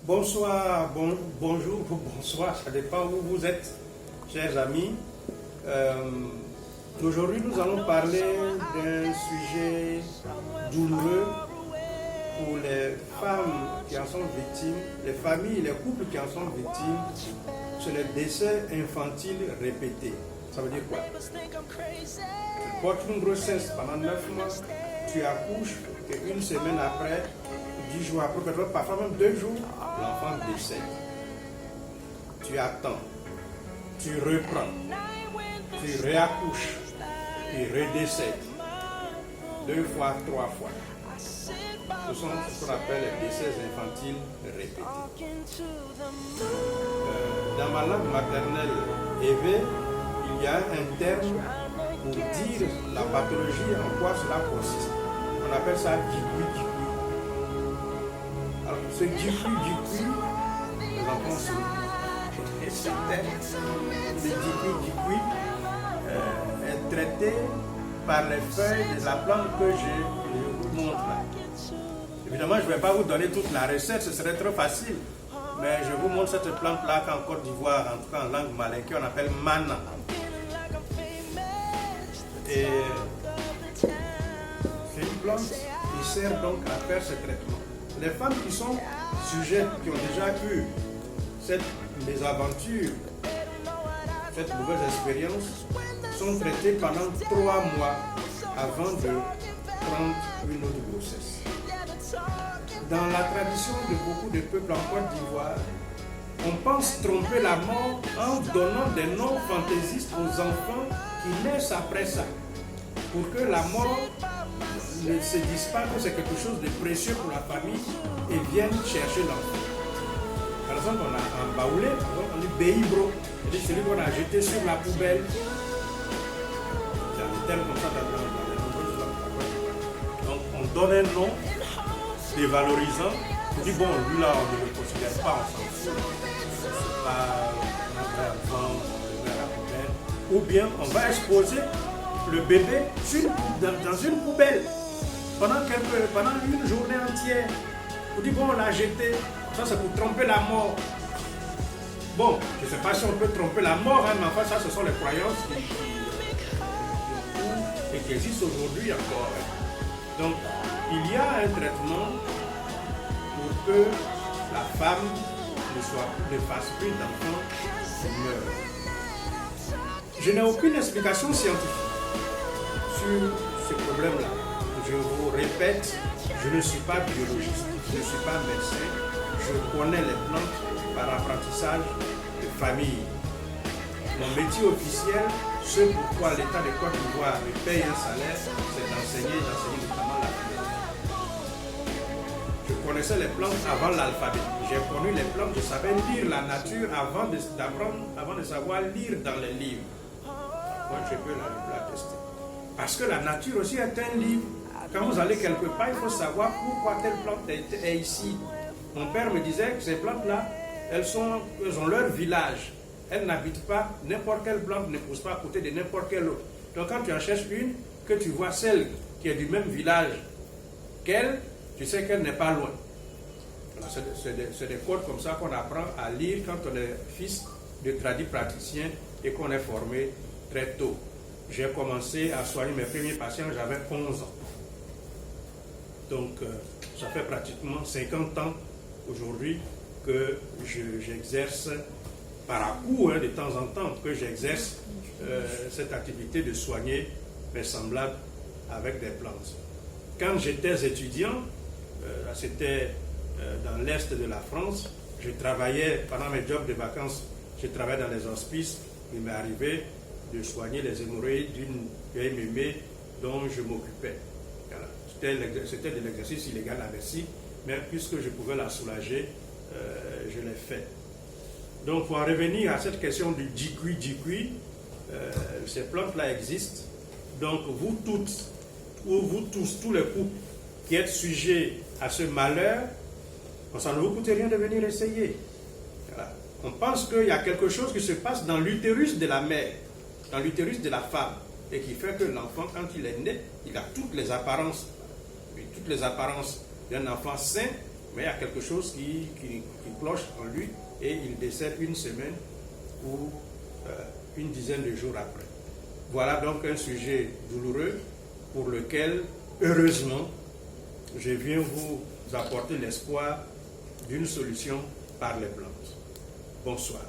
Bonsoir, bonjour, bonsoir, ça dépend où vous êtes, chers amis. Aujourd'hui, nous allons parler d'un sujet douloureux pour les femmes qui en sont victimes, les familles, les couples qui en sont victimes, c'est le décès infantile répété. Ça veut dire quoi? Tu portes une grossesse pendant 9 mois, tu accouches et une semaine après, 10 jours après, parfois même 2 jours, l'enfant décède. Tu attends, tu reprends, tu réaccouches, tu redécèdes. 2 fois, 3 fois. Ce sont ce qu'on appelle les décès infantiles répétés. Dans ma langue maternelle, éve, il y a un terme pour dire la pathologie, en quoi cela consiste. On appelle ça dikui. Alors, ce dikui, les enfants sont et ce terme, le dikui est traité par les feuilles de la plante que je vous montre là. Évidemment, je ne vais pas vous donner toute la recette, ce serait trop facile. Mais je vous montre cette plante-là qu'en Côte d'Ivoire, en tout cas en langue malinké, on appelle mana. Et c'est une plante qui sert donc à faire ce traitement. Les femmes qui sont sujettes, qui ont déjà eu cette mésaventure, cette mauvaise expérience, sont traitées pendant 3 mois avant de prendre une autre grossesse. Dans la tradition de beaucoup de peuples en Côte d'Ivoire, on pense tromper la mort en donnant des noms fantaisistes aux enfants qui naissent après ça, pour que la mort ne se dise pas que c'est quelque chose de précieux pour la famille et vienne chercher l'enfant. Par exemple, on a un baoulé, on dit béibro, c'est celui qu'on a jeté sur la poubelle. Il y a des termes comme ça dans les nombreuses langues. Donc on donne un nom dévalorisant, on dit bon, lui là on ne le considère pas, on s'en fout, c'est pas un vrai enfant, on le met à la poubelle. Ou bien on va exposer le bébé dans une poubelle pendant une journée entière. On dit bon, on l'a jeté, ça c'est pour tromper la mort. Bon, je ne sais pas si on peut tromper la mort, hein, mais enfin ça ce sont les croyances qui existent aujourd'hui encore. Donc il y a un traitement pour que la femme ne fasse plus d'enfants meurt. Je n'ai aucune explication scientifique sur ce problème-là. Je vous répète, je ne suis pas biologiste, je ne suis pas médecin, je connais les plantes par apprentissage de famille. Mon métier officiel, ce pourquoi l'État de Côte d'Ivoire me paye un salaire, c'est d'enseigner notamment l'alphabet. Je connaissais les plantes avant l'alphabet. J'ai connu les plantes, je savais lire la nature avant de savoir lire dans les livres. Moi, je peux l'attester. Parce que la nature aussi est un livre. Quand vous allez quelque part, il faut savoir pourquoi telle plante est ici. Mon père me disait que ces plantes-là, elles ont leur village. Elles n'habitent pas, n'importe quelle plante ne pousse pas à côté de n'importe quelle autre. Donc quand tu en cherches une, que tu vois celle qui est du même village qu'elle, tu sais qu'elle n'est pas loin. C'est des codes comme ça qu'on apprend à lire quand on est fils de tradis praticiens et qu'on est formé très tôt. J'ai commencé à soigner mes premiers patients, j'avais 11 ans. Donc ça fait pratiquement 50 ans aujourd'hui que j'exerce par à-coup, de temps en temps, que j'exerce cette activité de soigner mes semblables avec des plantes. Quand j'étais étudiant, c'était dans l'est de la France, je travaillais, pendant mes jobs de vacances, je travaillais dans les hospices, il m'est arrivé de soigner les hémorroïdes d'une vieille mémé dont je m'occupais. Voilà. C'était de l'exercice illégal à Bercy, mais puisque je pouvais la soulager, je l'ai fait. Donc, pour en revenir à cette question du dikui, ces plantes-là existent. Donc, vous toutes, ou vous tous, tous les couples qui êtes sujets à ce malheur, ça ne vous coûte rien de venir essayer. Voilà. On pense qu'il y a quelque chose qui se passe dans l'utérus de la mère, dans l'utérus de la femme, et qui fait que l'enfant, quand il est né, il a toutes les apparences d'un enfant sain, Mais il y a quelque chose qui cloche en lui et il décède une semaine ou une dizaine de jours après. Voilà donc un sujet douloureux pour lequel, heureusement, je viens vous apporter l'espoir d'une solution par les plantes. Bonsoir.